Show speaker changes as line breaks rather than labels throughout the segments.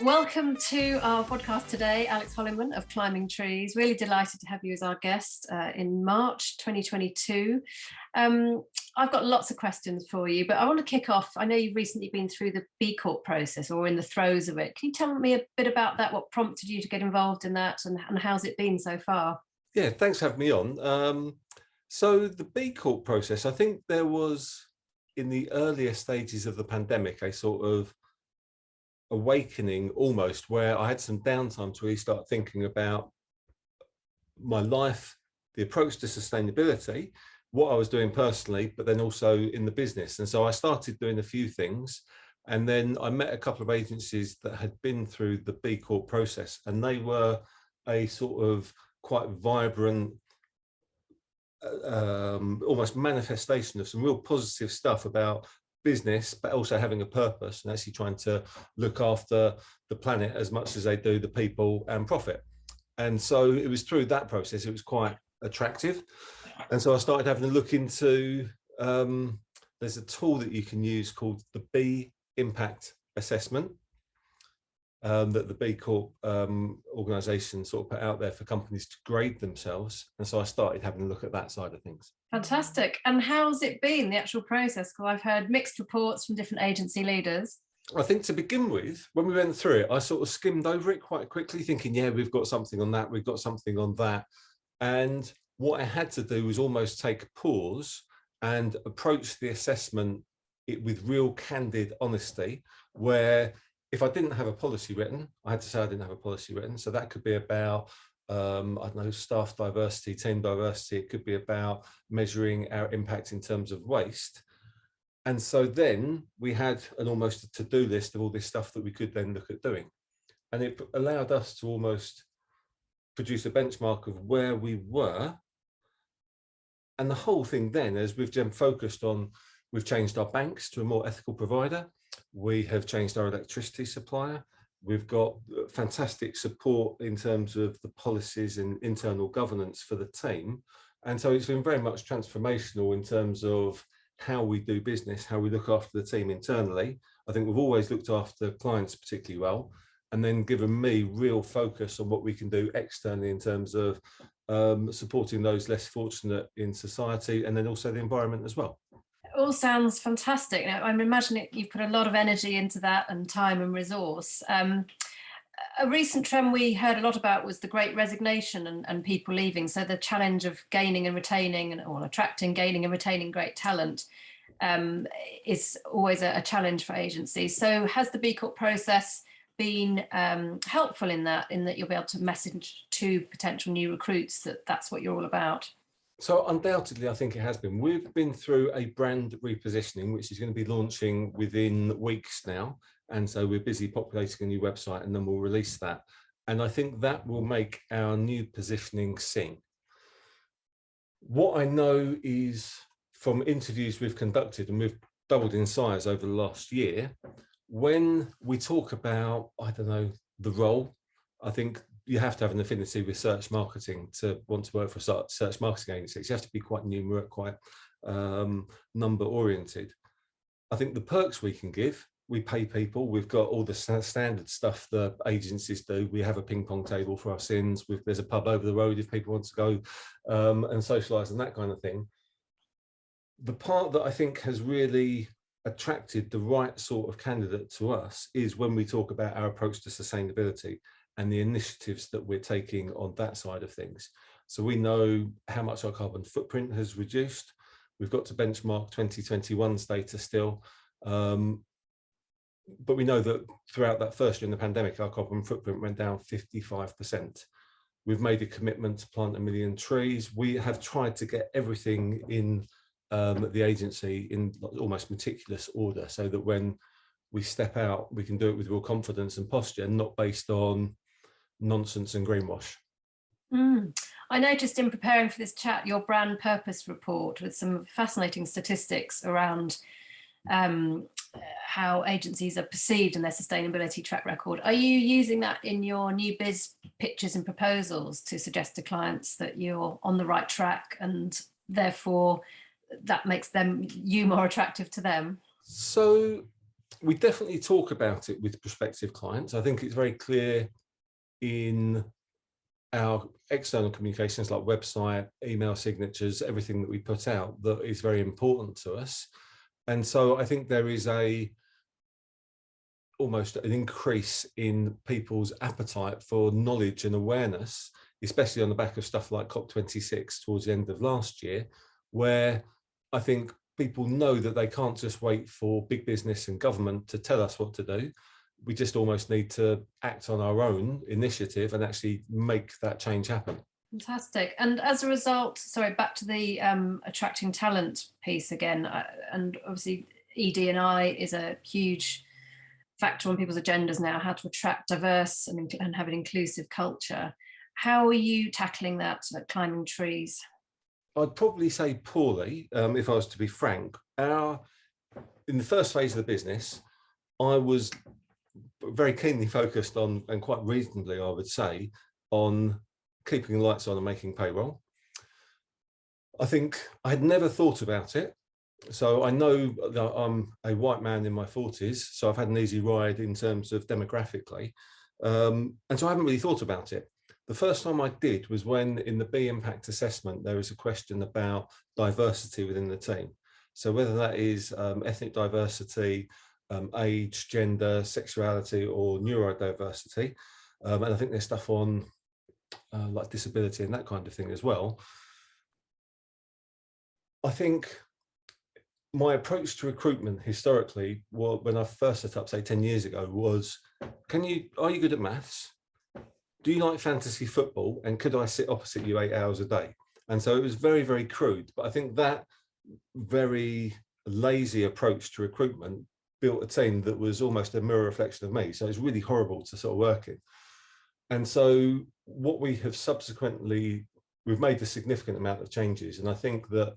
Welcome to our podcast today, Alex Holliman of Climbing Trees. Really delighted to have you as our guest in March 2022. I've got lots of questions for you, but I want to kick off. I know you've recently been through the B Corp process or in the throes of it. Can you tell me a bit about that, what prompted you to get involved in that and how's it been so far?
Yeah, thanks for having me on. So the B Corp process, I think there was, in the earlier stages of the pandemic, a sort of awakening almost where I had some downtime to really start thinking about my life, the approach to sustainability, what I was doing personally, but then also in the business. And so I started doing a few things. And then I met a couple of agencies that had been through the B Corp process, and they were a sort of quite vibrant, almost manifestation of some real positive stuff about business, but also having a purpose and actually trying to look after the planet as much as they do the people and profit. And so it was through that process, it was quite attractive. And so I started having a look into, there's a tool that you can use called the B Impact Assessment, that the B Corp organisation sort of put out there for companies to grade themselves. And so I started having a look at that side of things.
Fantastic. And how's it been, the actual process? Because I've heard mixed reports from different agency leaders.
I think to begin with, when we went through it, I sort of skimmed over it quite quickly, thinking, yeah, we've got something on that, we've got something on that. And what I had to do was almost take a pause and approach the assessment with real candid honesty, where if I didn't have a policy written, I had to say I didn't have a policy written. So that could be about, I don't know, staff diversity, team diversity. It could be about measuring our impact in terms of waste. And so then we had an almost a to-do list of all this stuff that we could then look at doing. And it allowed us to almost produce a benchmark of where we were. And the whole thing then, as we've then focused on, we've changed our banks to a more ethical provider. We have changed our electricity supplier. We've got fantastic support in terms of the policies and internal governance for the team. And so it's been very much transformational in terms of how we do business, how we look after the team internally. I think we've always looked after clients particularly well, and then given me real focus on what we can do externally in terms of supporting those less fortunate in society, and then also the environment as well.
It all sounds fantastic. Now, I'm imagining you've put a lot of energy into that and time and resource. A recent trend we heard a lot about was the Great Resignation and people leaving. So the challenge of gaining and retaining, or attracting, gaining and retaining great talent is always a challenge for agencies. So has the B Corp process been helpful in that you'll be able to message to potential new recruits that that's what you're all about?
So undoubtedly, I think it has been. We've been through a brand repositioning, which is going to be launching within weeks now. And so we're busy populating a new website, and then we'll release that. And I think that will make our new positioning sing. What I know is from interviews we've conducted, and we've doubled in size over the last year, when we talk about, I don't know, the role, I think you have to have an affinity with search marketing to want to work for a search marketing agency. You have to be quite numerate, quite number oriented. I think the perks we can give, we pay people. We've got all the standard stuff the agencies do. We have a ping pong table for our sins. There's a pub over the road if people want to go and socialise and that kind of thing. The part that I think has really attracted the right sort of candidate to us is when we talk about our approach to sustainability and the initiatives that we're taking on that side of things. So we know how much our carbon footprint has reduced. We've got to benchmark 2021 data still. But we know that throughout that first year in the pandemic, our carbon footprint went down 55%. We've made a commitment to plant 1 million trees. We have tried to get everything in the agency in almost meticulous order, so that when we step out, we can do it with real confidence and posture, not based on nonsense and greenwash.
I noticed in preparing for this chat your brand purpose report with some fascinating statistics around how agencies are perceived and their sustainability track record. Are you using that in your new biz pitches and proposals to suggest to clients that you're on the right track, and therefore that makes you more attractive to them?
So We definitely talk about it with prospective clients. I think it's very clear in our external communications like website, email signatures, everything that we put out that is very important to us. And so I think there is almost an increase in people's appetite for knowledge and awareness, especially on the back of stuff like COP26 towards the end of last year, where I think people know that they can't just wait for big business and government to tell us what to do. We just almost need to act on our own initiative and actually make that change happen.
Fantastic. And as a result, sorry, back to the attracting talent piece again, and obviously ED&I is a huge factor on people's agendas now, how to attract diverse and have an inclusive culture. How are you tackling that at Climbing Trees?
I'd probably say poorly, if I was to be frank. In the first phase of the business, I was very keenly focused on, and quite reasonably, I would say, on keeping the lights on and making payroll. I think I had never thought about it. So I know that I'm a white man in my 40s, so I've had an easy ride in terms of demographically. And so I haven't really thought about it. The first time I did was when in the B impact assessment, there was a question about diversity within the team. So whether that is ethnic diversity, age, gender, sexuality, or neurodiversity. And I think there's stuff on like disability and that kind of thing as well. I think my approach to recruitment historically, well, when I first set up, say 10 years ago, was, are you good at maths? Do you like fantasy football? And could I sit opposite you 8 hours a day? And so it was very, very crude. But I think that very lazy approach to recruitment built a team that was almost a mirror reflection of me. So it's really horrible to sort of work in. And so what we have subsequently, we've made a significant amount of changes. And I think that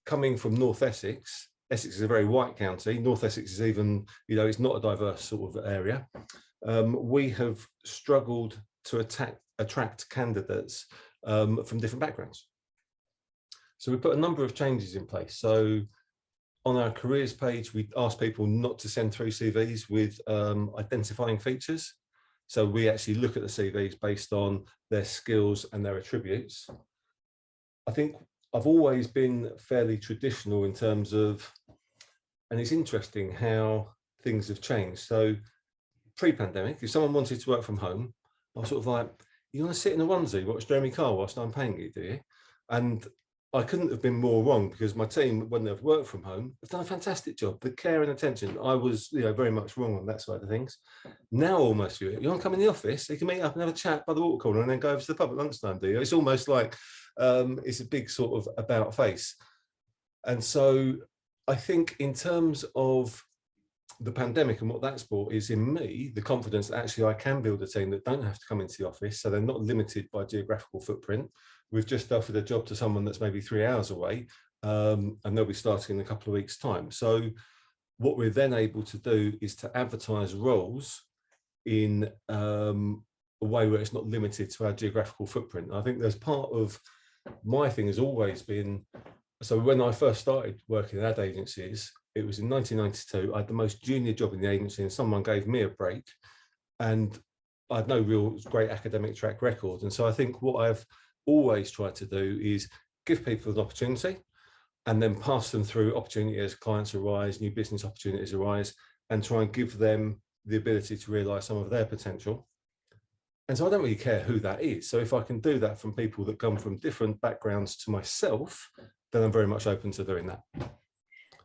coming from North Essex, Essex is a very white county. North Essex is even, it's not a diverse sort of area. We have struggled to attract candidates from different backgrounds. So we put a number of changes in place. So on our careers page, we asked people not to send through CVs with identifying features. So we actually look at the CVs based on their skills and their attributes. I think I've always been fairly traditional in terms of, and it's interesting how things have changed. So pre-pandemic, if someone wanted to work from home, I was sort of like, you want to sit in a onesie, watch Jeremy Carr whilst I'm paying you, do you? And I couldn't have been more wrong, because my team, when they've worked from home, have done a fantastic job. The care and attention, I was very much wrong on that side of things. Now almost you want to come in the office, you can meet up and have a chat by the water cooler and then go over to the pub at lunchtime, do you? It's almost like it's a big sort of about face. And so I think in terms of the pandemic and what that's brought is in me the confidence that actually I can build a team that don't have to come into the office, so they're not limited by geographical footprint. We've just offered a job to someone that's maybe 3 hours away, and they'll be starting in a couple of weeks' time. So what we're then able to do is to advertise roles in a way where it's not limited to our geographical footprint. And I think there's part of my thing has always been, so when I first started working in ad agencies, it was in 1992, I had the most junior job in the agency and someone gave me a break and I had no real great academic track record. And so I think what I've always tried to do is give people an opportunity and then pass them through opportunity as clients arise, new business opportunities arise, and try and give them the ability to realise some of their potential. And so I don't really care who that is. So if I can do that from people that come from different backgrounds to myself, then I'm very much open to doing that.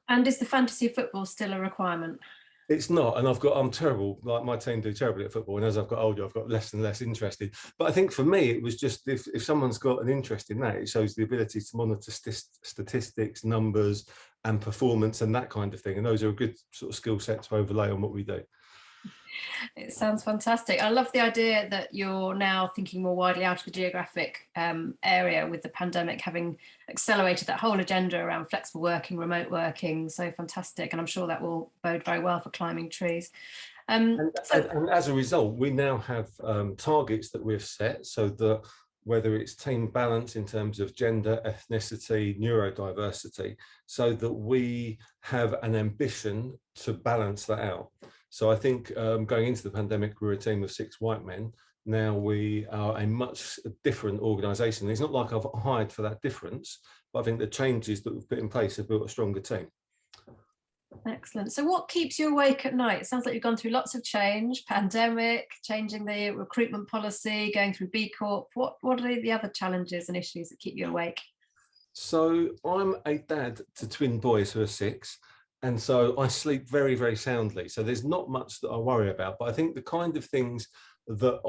And is the fantasy football still a requirement?
It's not, and I'm terrible, like my team do terribly at football, and as I've got older, I've got less and less interested. But I think for me, it was just, if someone's got an interest in that, it shows the ability to monitor statistics, numbers, and performance, and that kind of thing. And those are a good sort of skill set to overlay on what we do.
It sounds fantastic. I love the idea that you're now thinking more widely out of the geographic area, with the pandemic having accelerated that whole agenda around flexible working, remote working. So fantastic. And I'm sure that will bode very well for Climbing Trees. And as a result, we now have targets that we've set so that
whether it's team balance in terms of gender, ethnicity, neurodiversity, so that we have an ambition to balance that out. So I think going into the pandemic, we were a team of 6 white men. Now we are a much different organisation. It's not like I've hired for that difference, but I think the changes that we've put in place have built a stronger team.
Excellent. So what keeps you awake at night? It sounds like you've gone through lots of change, pandemic, changing the recruitment policy, going through B Corp. What are the other challenges and issues that keep you awake?
So I'm a dad to twin boys who are 6. And so I sleep very, very soundly. So there's not much that I worry about. But I think the kind of things that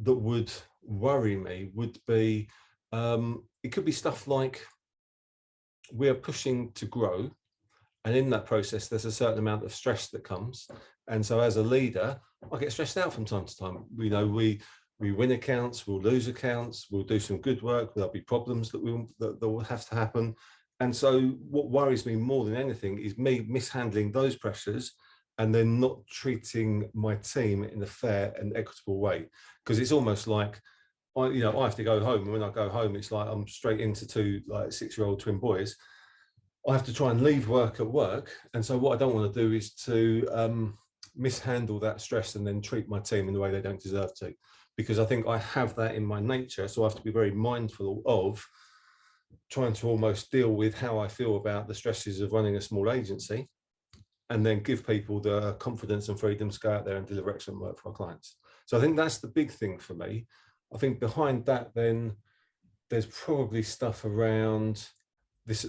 would worry me would be, it could be stuff like we're pushing to grow. And in that process, there's a certain amount of stress that comes. And so as a leader, I get stressed out from time to time. You know, we win accounts, we'll lose accounts, we'll do some good work, there'll be problems that will have to happen. And so what worries me more than anything is me mishandling those pressures and then not treating my team in a fair and equitable way. Because it's almost like, I have to go home. And when I go home, it's like I'm straight into 2 like 6-year-old twin boys. I have to try and leave work at work. And so what I don't want to do is to mishandle that stress and then treat my team in the way they don't deserve to, because I think I have that in my nature. So I have to be very mindful of trying to almost deal with how I feel about the stresses of running a small agency, and then give people the confidence and freedom to go out there and deliver excellent work for our clients. So I think that's the big thing for me. I think behind that, then there's probably stuff around this,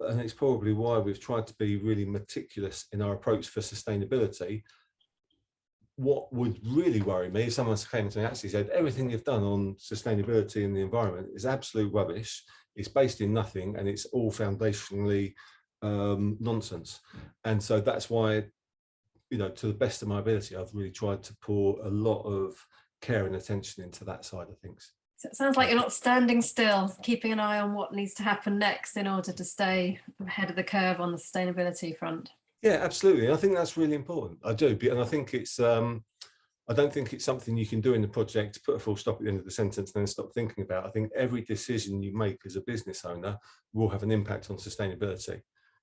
and it's probably why we've tried to be really meticulous in our approach for sustainability. What would really worry me if someone came to me and actually said, everything you've done on sustainability and the environment is absolute rubbish, it's based in nothing, and it's all foundationally nonsense. And so that's why, to the best of my ability, I've really tried to pour a lot of care and attention into that side of things.
So it sounds like you're not standing still, keeping an eye on what needs to happen next in order to stay ahead of the curve on the sustainability front.
Yeah, absolutely. I think that's really important. I do. And I think it's, I don't think it's something you can do in the project, put a full stop at the end of the sentence and then stop thinking about. I think every decision you make as a business owner will have an impact on sustainability.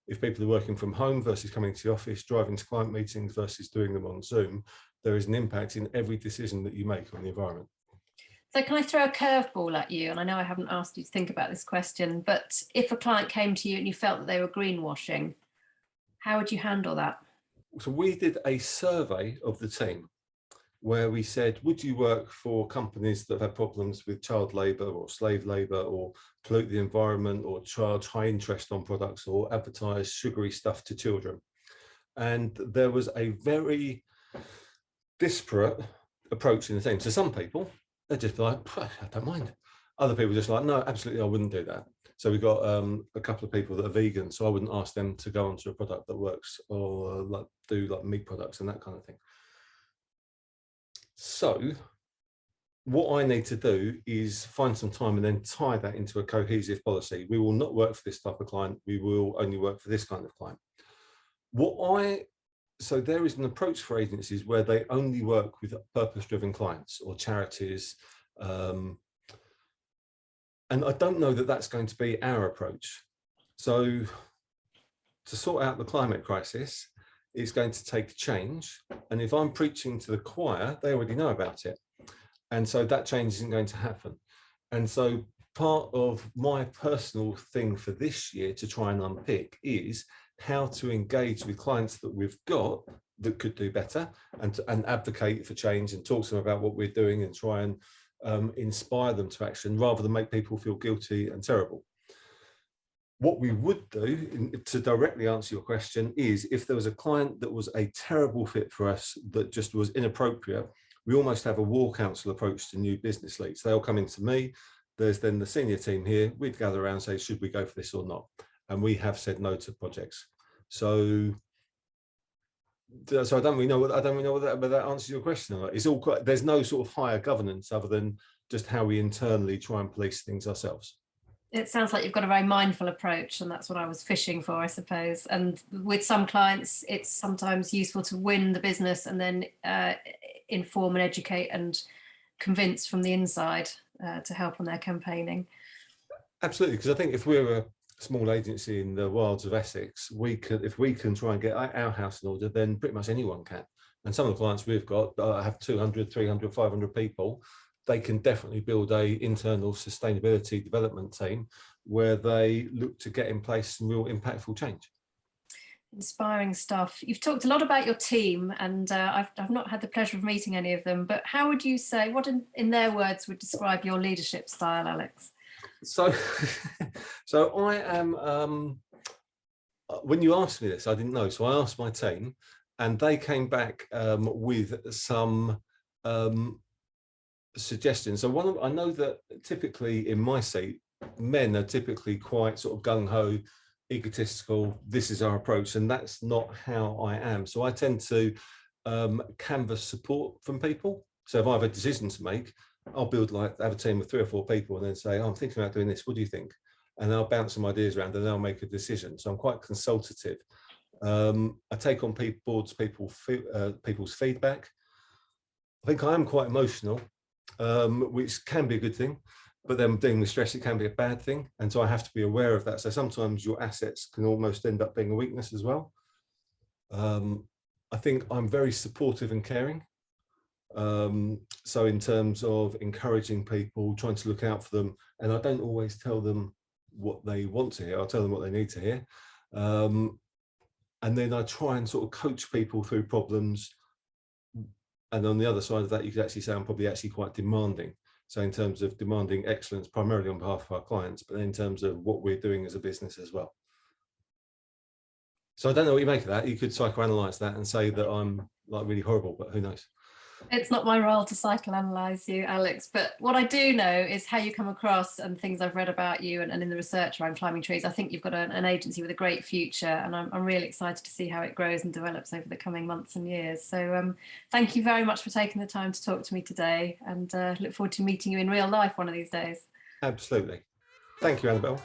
If people are working from home versus coming to the office, driving to client meetings versus doing them on Zoom, there is an impact in every decision that you make on the environment.
So can I throw a curveball at you? And I know I haven't asked you to think about this question, but if a client came to you and you felt that they were greenwashing, how would you handle that?
So we did a survey of the team where we said, would you work for companies that have problems with child labour or slave labour or pollute the environment or charge high interest on products or advertise sugary stuff to children? And there was a very disparate approach in the team. So some people, they're just like, I don't mind. Other people just like, no, absolutely, I wouldn't do that. So we got a couple of people that are vegan, so I wouldn't ask them to go onto a product that works or do meat products and that kind of thing. So what I need to do is find some time and then tie that into a cohesive policy. We will not work for this type of client. We will only work for this kind of client. So there is an approach for agencies where they only work with purpose-driven clients or charities. And I don't know that that's going to be our approach. So to sort out the climate crisis, it's going to take change. And if I'm preaching to the choir, they already know about it. And so that change isn't going to happen. And so part of my personal thing for this year to try and unpick is how to engage with clients that we've got that could do better and advocate for change and talk to them about what we're doing and try and inspire them to action rather than make people feel guilty and terrible. What we would do, to directly answer your question, is if there was a client that was a terrible fit for us that just was inappropriate, we almost have a war council approach to new business leads. They'll come into me, there's then the senior team here, we'd gather around and say, should we go for this or not? And we have said no to projects. So I don't really know whether that answers your question or not. It's all quite, there's no sort of higher governance other than just how we internally try and police things ourselves.
It sounds like you've got a very mindful approach, and that's what I was fishing for, I suppose. And with some clients, it's sometimes useful to win the business and then inform and educate and convince from the inside to help on their campaigning.
Absolutely, because I think if we're a small agency in the wilds of Essex, if we can try and get our house in order, then pretty much anyone can. And some of the clients we've got have 200, 300, 500 people. They can definitely build a internal sustainability development team where they look to get in place some real impactful change.
Inspiring stuff. You've talked a lot about your team, and I've not had the pleasure of meeting any of them, but how would you say, what in their words would describe your leadership style, Alex?
So I am, when you asked me this, I didn't know. So I asked my team and they came back with some suggestions. So I know that typically in my seat, men are typically quite sort of gung-ho, egotistical, this is our approach, and that's not how I am. So I tend to canvass support from people. So if I have a decision to make, I'll have a team of 3 or 4 people and then say, oh, I'm thinking about doing this, what do you think? And I'll bounce some ideas around and they'll make a decision. So I'm quite consultative. I take on people's feedback. I think I am quite emotional, which can be a good thing, but then dealing with stress, it can be a bad thing. And so I have to be aware of that. So sometimes your assets can almost end up being a weakness as well. I think I'm very supportive and caring. So in terms of encouraging people, trying to look out for them, and I don't always tell them what they want to hear, I'll tell them what they need to hear. And then I try and sort of coach people through problems. And on the other side of that, you could actually say I'm probably actually quite demanding. So in terms of demanding excellence, primarily on behalf of our clients, but in terms of what we're doing as a business as well. So I don't know what you make of that. You could psychoanalyze that and say that I'm like really horrible, but who knows?
It's not my role to psychoanalyze you, Alex, but what I do know is how you come across and things I've read about you and in the research around climbing trees. I think you've got an agency with a great future, and I'm really excited to see how it grows and develops over the coming months and years. So thank you very much for taking the time to talk to me today, and look forward to meeting you in real life one of these days.
Absolutely. Thank you, Annabel.